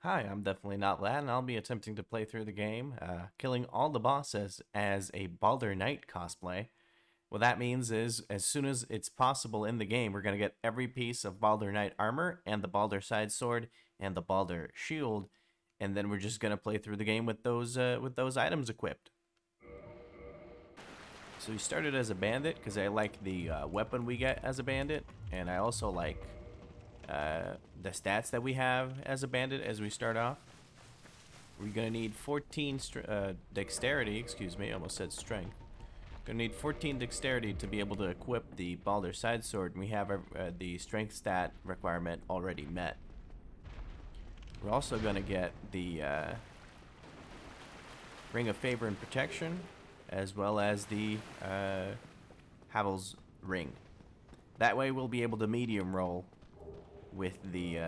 Hi, I'm definitely not Lad, and I'll be attempting to play through the game, killing all the bosses as a Baldur Knight cosplay. What that means is, as soon as it's possible in the game, we're going to get every piece of Baldur Knight armor, and the Baldur side sword, and the Baldur shield, and then we're just going to play through the game with those items equipped. So we started as a bandit, because I like the weapon we get as a bandit, and I also like the stats that we have as a bandit as we start off. We're gonna need 14 dexterity. Excuse me, I almost said strength. Gonna need 14 dexterity to be able to equip the Baldur side sword, and we have the strength stat requirement already met. We're also gonna get the Ring of Favor and Protection, as well as the Havel's ring. That way, we'll be able to medium roll with the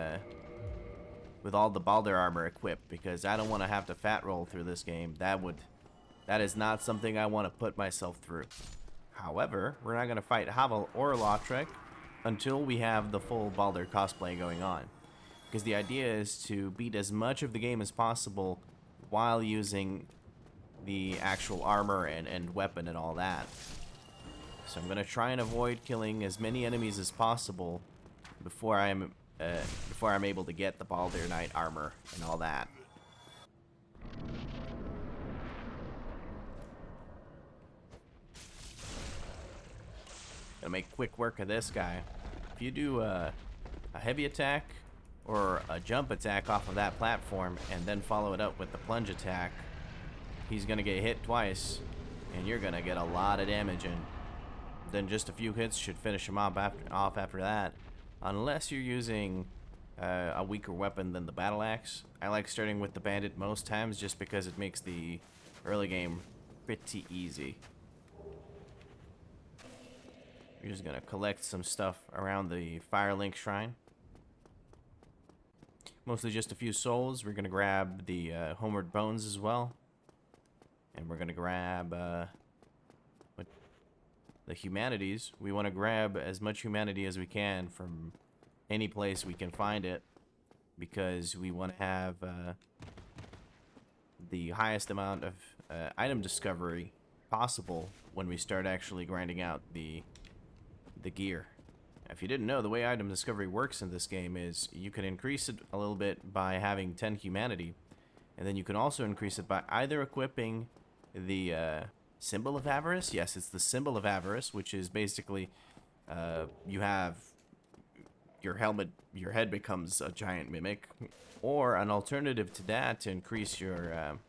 with all the Baldur armor equipped, because I don't want to have to fat roll through this game. That is not something I want to put myself through. However, we're not going to fight Havel or Lautrec until we have the full Baldur cosplay going on, because the idea is to beat as much of the game as possible while using the actual armor and weapon and all that. So I'm going to try and avoid killing as many enemies as possible before I'm able to get the Baldur Knight armor and all that. Gonna make quick work of this guy. If you do a heavy attack or a jump attack off of that platform and then follow it up with the plunge attack, he's gonna get hit twice and you're gonna get a lot of damage in. Then just a few hits should finish him off after that, unless you're using a weaker weapon than the battle axe. I like starting with the bandit most times just because it makes the early game pretty easy. We're just gonna collect some stuff around the Firelink shrine. Mostly just a few souls. We're gonna grab the homeward bones as well, and we're gonna grab the humanities. We want to grab as much humanity as we can from any place we can find it, because we want to have the highest amount of item discovery possible when we start actually grinding out the gear. If you didn't know, the way item discovery works in this game is you can increase it a little bit by having 10 humanity, and then you can also increase it by either equipping the symbol of avarice. Yes, it's the symbol of avarice, which is basically you have your head becomes a giant mimic, or an alternative to that to increase your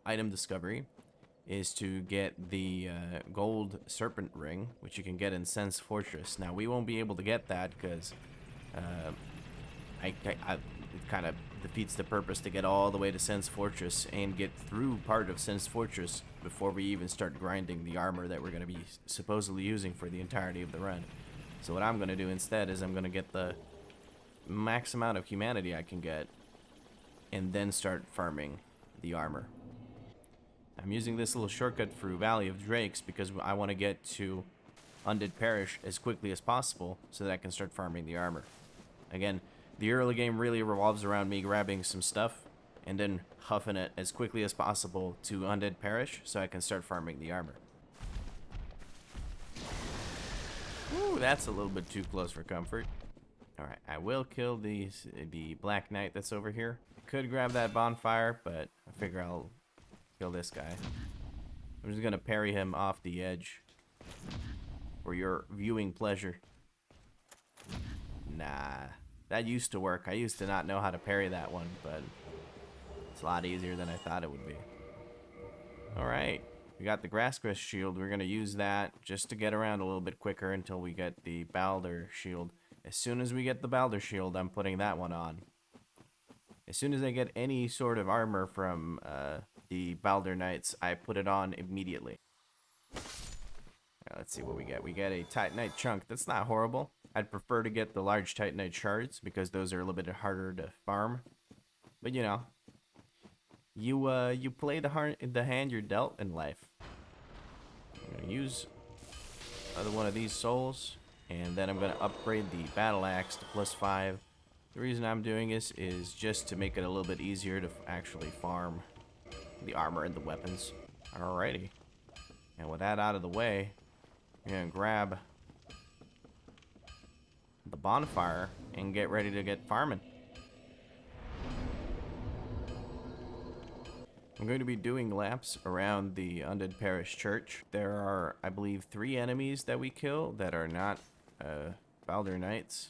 item discovery is to get the gold serpent ring, which you can get in Sen's Fortress. Now, we won't be able to get that because it kind of defeats the purpose to get all the way to Sen's Fortress and get through part of Sen's Fortress before we even start grinding the armor that we're going to be supposedly using for the entirety of the run. So what I'm going to do instead is I'm going to get the max amount of humanity I can get and then start farming the armor. I'm using this little shortcut through Valley of Drakes because I want to get to Undead Parish as quickly as possible so that I can start farming the armor. Again, the early game really revolves around me grabbing some stuff and then huffing it as quickly as possible to Undead Parish so I can start farming the armor. Ooh, that's a little bit too close for comfort. Alright, I will kill the Black Knight that's over here. I could grab that bonfire, but I figure I'll kill this guy. I'm just gonna parry him off the edge for your viewing pleasure. Nah, that used to work. I used to not know how to parry that one, but it's a lot easier than I thought it would be. Alright, we got the Grass Crest shield. We're gonna use that just to get around a little bit quicker until we get the Baldur shield. As soon as we get the Baldur shield, I'm putting that one on. As soon as I get any sort of armor from the Baldur Knights, I put it on immediately. Right, let's see what we get. We get a Titanite chunk. That's not horrible. I'd prefer to get the large Titanite shards because those are a little bit harder to farm. But you know, you play the hand you're dealt in life. I'm gonna use another one of these souls, and then I'm gonna upgrade the battle axe to +5 The reason I'm doing this is just to make it a little bit easier to actually farm the armor and the weapons. Alrighty. And with that out of the way, we're gonna grab the bonfire and get ready to get farming. I'm going to be doing laps around the Undead Parish Church. There are, I believe, 3 enemies that we kill that are not Baldur Knights.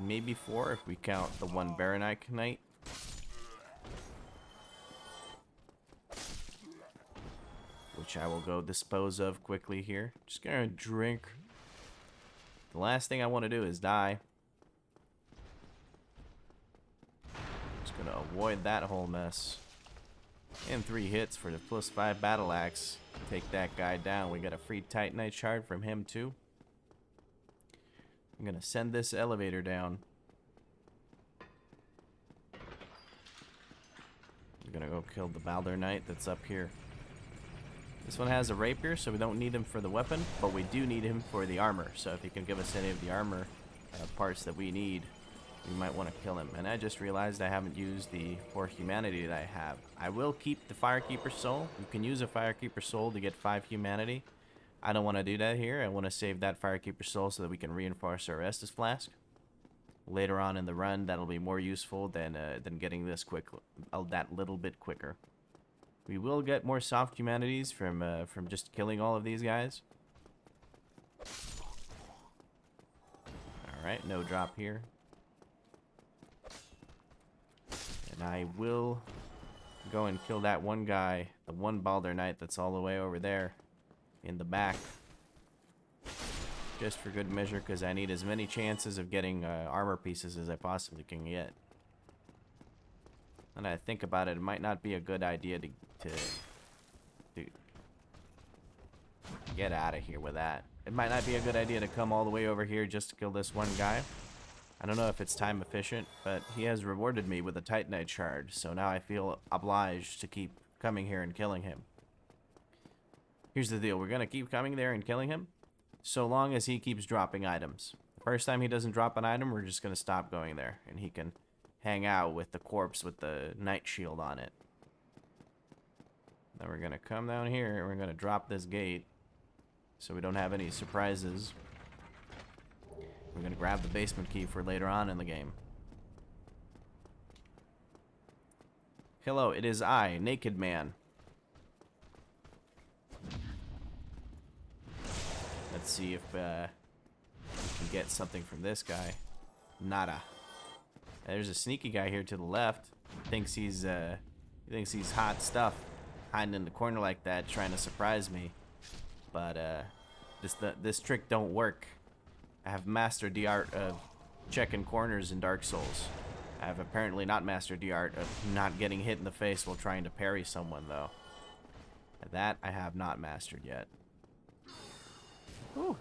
Maybe 4 if we count the one Baronite Knight. Which I will go dispose of quickly here. Just gonna drink. The last thing I want to do is die. Just gonna avoid that whole mess. And 3 hits for the +5 battle axe. Take that guy down. We got a free Titanite shard from him too. I'm gonna send this elevator down. We're gonna go kill the Baldur Knight that's up here. This one has a rapier, so we don't need him for the weapon, but we do need him for the armor. So if he can give us any of the armor parts that we need, we might want to kill him. And I just realized I haven't used the 4 humanity that I have. I will keep the Firekeeper soul. You can use a Firekeeper soul to get 5 humanity. I don't want to do that here. I want to save that Firekeeper soul so that we can reinforce our Estus flask. Later on in the run, that'll be more useful than getting this that little bit quicker. We will get more soft humanities from just killing all of these guys. Alright, no drop here. And I will go and kill that one guy, the one Baldur Knight that's all the way over there in the back. Just for good measure, because I need as many chances of getting armor pieces as I possibly can get. And I think about it, it might not be a good idea to get out of here with that. It might not be a good idea to come all the way over here just to kill this one guy. I don't know if it's time efficient, but he has rewarded me with a Titanite shard, so now I feel obliged to keep coming here and killing him. Here's the deal, we're gonna keep coming there and killing him so long as he keeps dropping items. The first time he doesn't drop an item, we're just gonna stop going there, and he can hang out with the corpse with the night shield on it. Then we're gonna come down here and we're gonna drop this gate so we don't have any surprises. We're gonna grab the basement key for later on in the game. Hello, it is I, Naked Man. Let's see if we can get something from this guy. Nada. There's a sneaky guy here to the left. Thinks he's hot stuff, hiding in the corner like that, trying to surprise me. But this trick don't work. I have mastered the art of checking corners in Dark Souls. I have apparently not mastered the art of not getting hit in the face while trying to parry someone, though. That I have not mastered yet. Whew.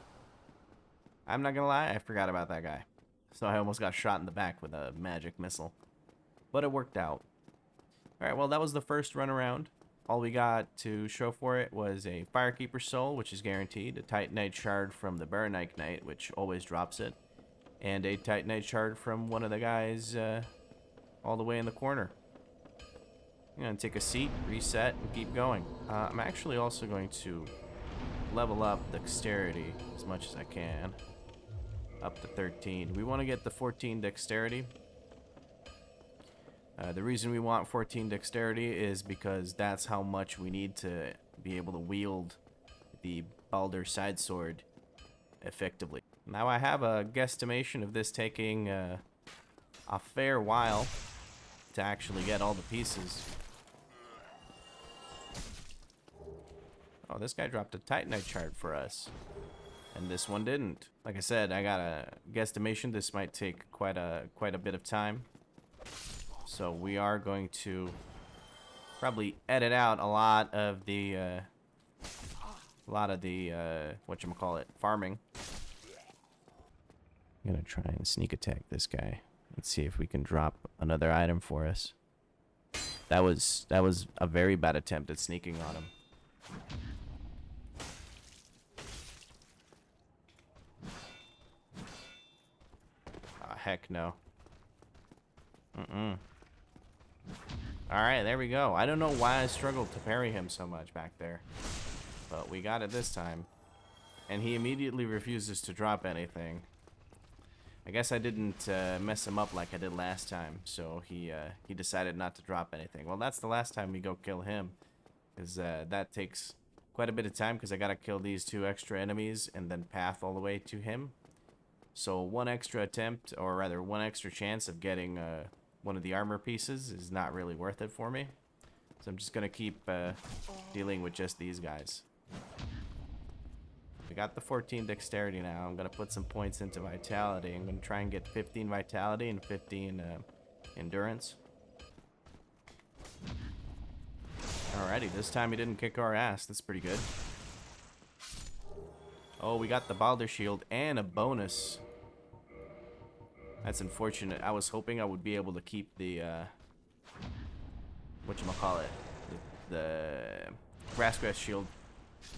I'm not gonna lie, I forgot about that guy. So I almost got shot in the back with a magic missile. But it worked out. Alright, well that was the first run around. All we got to show for it was a Firekeeper soul, which is guaranteed, a Titanite shard from the Baronite Knight, which always drops it, and a Titanite shard from one of the guys all the way in the corner. I'm going to take a seat, reset, and keep going. I'm actually also going to level up dexterity as much as I can. Up to 13. We want to get the 14 dexterity. The reason we want 14 dexterity is because that's how much we need to be able to wield the Baldur side sword effectively. Now I have a guesstimation of this taking a fair while to actually get all the pieces. Oh, this guy dropped a Titanite shard for us. And this one didn't. Like I said, I got a guesstimation. This might take quite a bit of time. So we are going to probably edit out a lot of the whatchamacallit, farming. I'm gonna try and sneak attack this guy. Let's see if we can drop another item for us. That was a very bad attempt at sneaking on him. heck no. Alright, there we go. I don't know why I struggled to parry him so much back there. But we got it this time. And he immediately refuses to drop anything. I guess I didn't mess him up like I did last time. So he decided not to drop anything. Well, that's the last time we go kill him. Because that takes quite a bit of time. Because I gotta kill these 2 extra enemies and then path all the way to him. So 1 extra attempt, or rather 1 extra chance of getting one of the armor pieces is not really worth it for me. So I'm just gonna keep dealing with just these guys. We got the 14 dexterity now. I'm gonna put some points into vitality. I'm gonna try and get 15 vitality and 15 endurance. Alrighty, this time he didn't kick our ass. That's pretty good. Oh, we got the Balder shield and a bonus. That's unfortunate. I was hoping I would be able to keep the whatchamacallit, the grass shield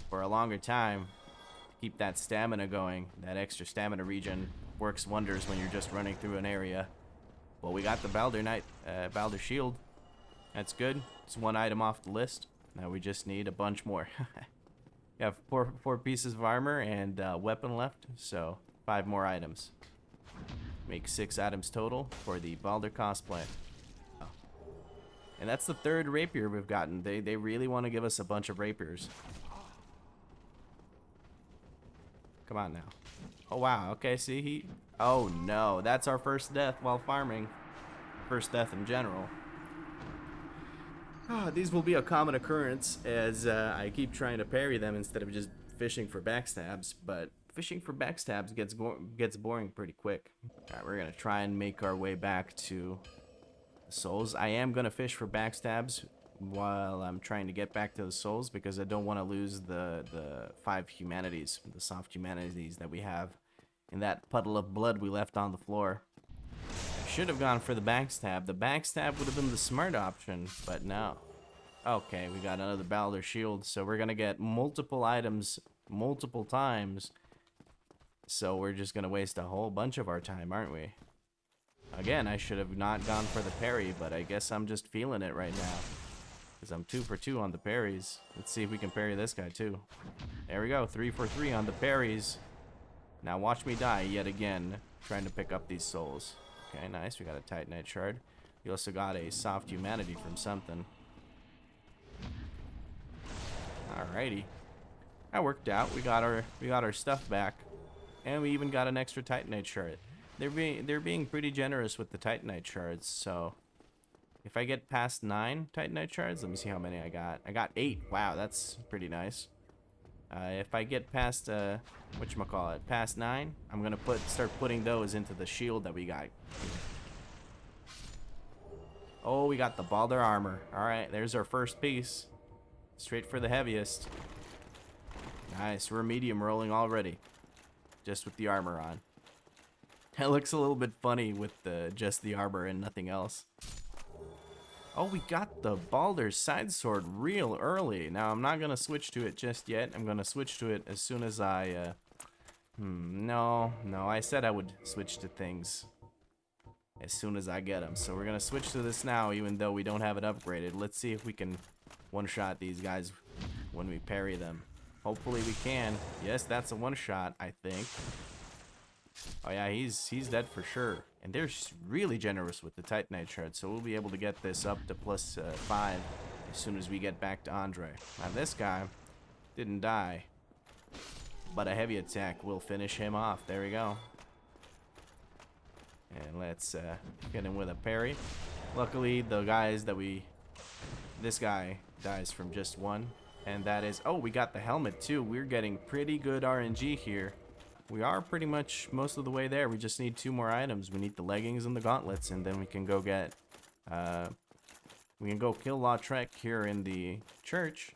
for a longer time. Keep that stamina going. That extra stamina regen works wonders when you're just running through an area. Well, we got the Balder shield. That's good. It's 1 item off the list. Now we just need a bunch more. We have four pieces of armor and weapon left, so 5 more items. Make 6 items total for the Balder cosplay. And that's the 3rd rapier we've gotten. They really want to give us a bunch of rapiers. Come on now. Oh wow, okay, see he... Oh no, that's our first death while farming. First death in general. These will be a common occurrence as I keep trying to parry them instead of just fishing for backstabs, but fishing for backstabs gets boring pretty quick. Alright, we're gonna try and make our way back to the souls. I am gonna fish for backstabs while I'm trying to get back to the souls because I don't want to lose the 5 humanities, the soft humanities that we have in that puddle of blood we left on the floor. I should have gone for the backstab. The backstab would have been the smart option, but no. Okay, we got another Balder shield, so we're gonna get multiple items multiple times. So we're just gonna waste a whole bunch of our time, aren't we? Again, I should have not gone for the parry, but I guess I'm just feeling it right now. Because I'm 2 for 2 on the parries. Let's see if we can parry this guy too. There we go, 3 for 3 on the parries. Now watch me die yet again, trying to pick up these souls. Okay, nice, we got a Titanite shard. We also got a soft humanity from something. Alrighty. That worked out. We got our stuff back. And we even got an extra Titanite shard. They're being pretty generous with the Titanite shards, so if I get past 9 Titanite shards, let me see how many I got. I got 8. Wow, that's pretty nice. If I get past whatchamacallit, past 9, I'm gonna start putting those into the shield that we got. Oh, we got the Balder armor. Alright, there's our first piece. Straight for the heaviest. Nice, we're medium rolling already. Just with the armor on. That looks a little bit funny with just the armor and nothing else. Oh, we got the Balder side sword real early. Now, I'm not going to switch to it just yet. I'm going to switch to it as soon as I... No, I said I would switch to things as soon as I get them. So we're going to switch to this now, even though we don't have it upgraded. Let's see if we can one-shot these guys when we parry them. Hopefully we can. Yes, that's a one-shot, I think. Oh yeah, he's dead for sure. And they're really generous with the Titanite shard, so we'll be able to get this up to plus 5 as soon as we get back to Andre. Now this guy didn't die, but a heavy attack will finish him off. There we go. And let's get him with a parry. Luckily, the guys that this guy dies from just 1, and that is... Oh, we got the helmet too. We're getting pretty good RNG here. We are pretty much most of the way there. We just need 2 more items. We need the leggings and the gauntlets, and then we can go get... we can go kill Lautrec here in the church,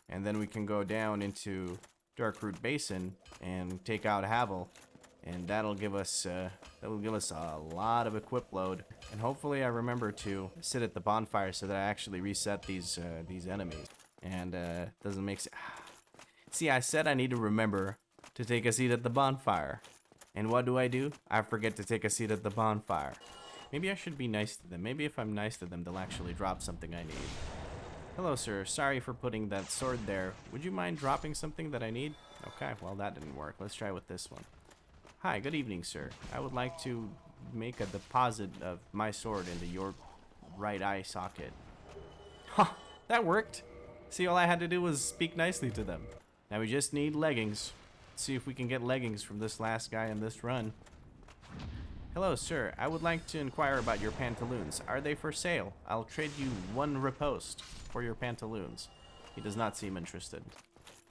and then we can go down into Darkroot Basin and take out Havel, and that'll give us a lot of equip load. And hopefully I remember to sit at the bonfire so that I actually reset these enemies. And doesn't make sense. See, I said I need to remember to take a seat at the bonfire. And what do? I forget to take a seat at the bonfire. Maybe I should be nice to them. Maybe if I'm nice to them, they'll actually drop something I need. Hello, sir. Sorry for putting that sword there. Would you mind dropping something that I need? Okay, well, that didn't work. Let's try with this one. Hi, good evening, sir. I would like to make a deposit of my sword into your right eye socket. Ha! Huh, that worked. See, all I had to do was speak nicely to them. Now we just need leggings. Let's see if we can get leggings from this last guy in this run. Hello, sir. I would like to inquire about your pantaloons. Are they for sale? I'll trade you 1 riposte for your pantaloons. He does not seem interested.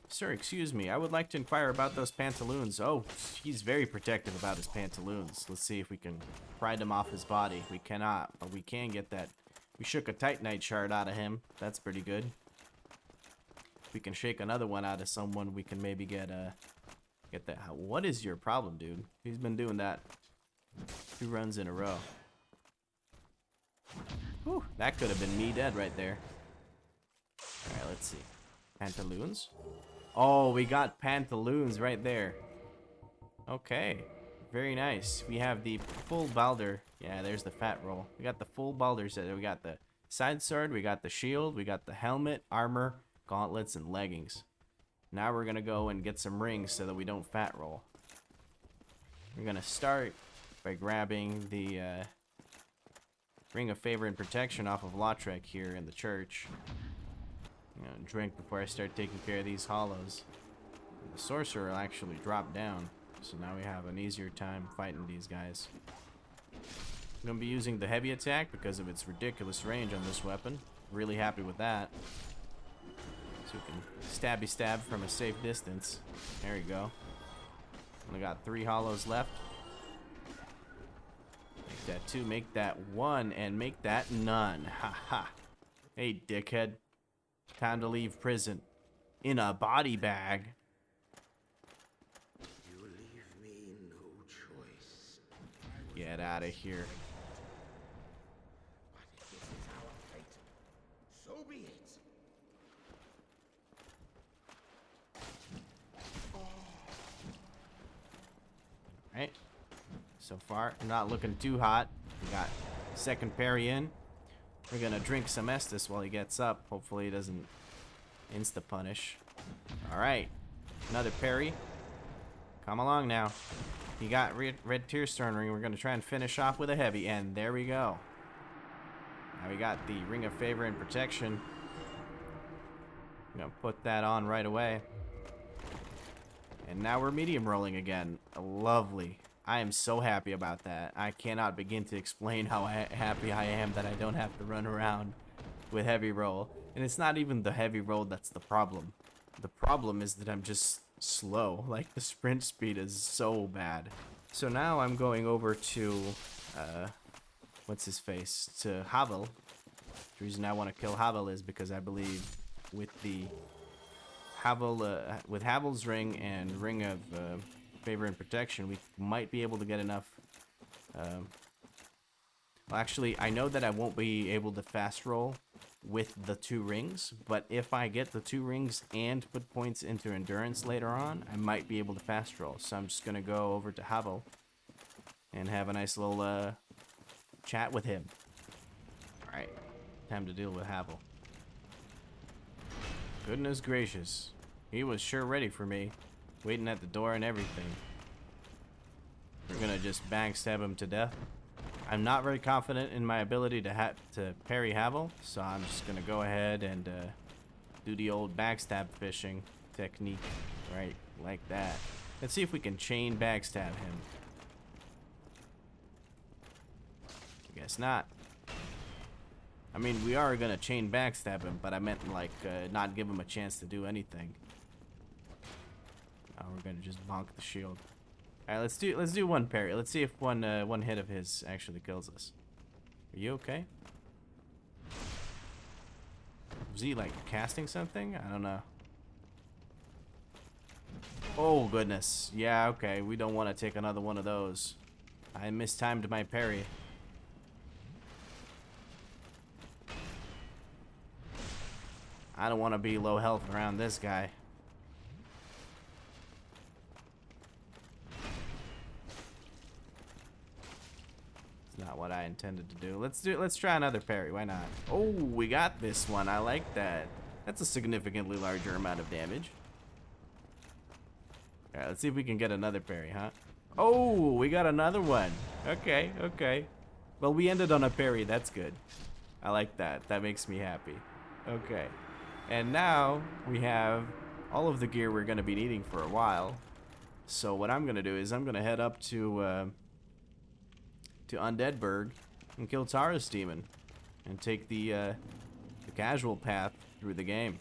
Sir, excuse me. I would like to inquire about those pantaloons. Oh, he's very protective about his pantaloons. Let's see if we can pry them off his body. We cannot, but we can get that. We shook a Titanite shard out of him. That's pretty good. If we can shake another one out of someone, we can maybe get that. What is your problem, dude? He's been doing that 2 runs in a row. Whew, that could have been me dead right there. Alright, let's see. Pantaloons? Oh, we got pantaloons right there. Okay. Very nice. We have the full balder. Yeah, there's the fat roll. We got the full balder set. We got the side sword, we got the shield, we got the helmet, armor, gauntlets, and leggings. Now we're gonna go and get some rings so that we don't fat roll. We're gonna start by grabbing the Ring of Favor and Protection off of Lautrec here in the church. You know, drink before I start taking care of these hollows. The sorcerer will actually drop down, so now we have an easier time fighting these guys. I'm gonna be using the heavy attack because of its ridiculous range on this weapon. Really happy with that. So we can stabby stab from a safe distance. There you go. Only got 3 hollows left. Make that 2, make that 1, and make that none. Ha ha. Hey, dickhead. Time to leave prison. In a body bag. You leave me no choice. Get out of here. But if this is our fate, so be it. Right. So far, not looking too hot. We got second parry in. We're gonna drink some Estus while he gets up. Hopefully he doesn't insta-punish. Alright. Another parry. Come along now. He got red Tearstone ring. We're gonna try and finish off with a heavy. And there we go. Now we got the Ring of Favor and Protection. I'm gonna put that on right away. And now we're medium rolling again. Lovely. I am so happy about that. I cannot begin to explain how happy I am that I don't have to run around with heavy roll. And it's not even the heavy roll that's the problem. The problem is that I'm just slow. Like, the sprint speed is so bad. So now I'm going over to, what's his face? To Havel. The reason I want to kill Havel is because I believe with the Havel, with Havel's ring and Ring of Favor and Protection, we might be able to get enough. Well, actually, I know that I won't be able to fast roll with the 2 rings, but if I get the 2 rings and put points into endurance later on, I might be able to fast roll. So I'm just gonna go over to Havel and have a nice little chat with him. All right, time to deal with Havel. Goodness gracious, he was sure ready for me. Waiting at the door and everything. We're gonna just backstab him to death. I'm not very confident in my ability to parry Havel, so I'm just gonna go ahead and do the old backstab fishing technique, right, like that. Let's see if we can chain backstab him. I guess not. I mean, we are gonna chain backstab him, but I meant like not give him a chance to do anything. Oh, we're gonna just bonk the shield. All right, let's do 1 parry. Let's see if one hit of his actually kills us. Are you okay? Was he like casting something? I don't know. Oh goodness. Yeah, okay. We don't want to take another one of those. I mistimed my parry. I don't want to be low health around this guy. what I intended to do. Let's try another parry. Why not? Oh, we got this one. I like that. That's a significantly larger amount of damage. All right, let's see if we can get another parry, huh? Oh, we got another one. Okay, okay. Well, we ended on a parry. That's good. I like that. That makes me happy. Okay. And now we have all of the gear we're going to be needing for a while. So what I'm going to do is I'm going to head up to Undeadburg and kill Tara's demon and take the casual path through the game.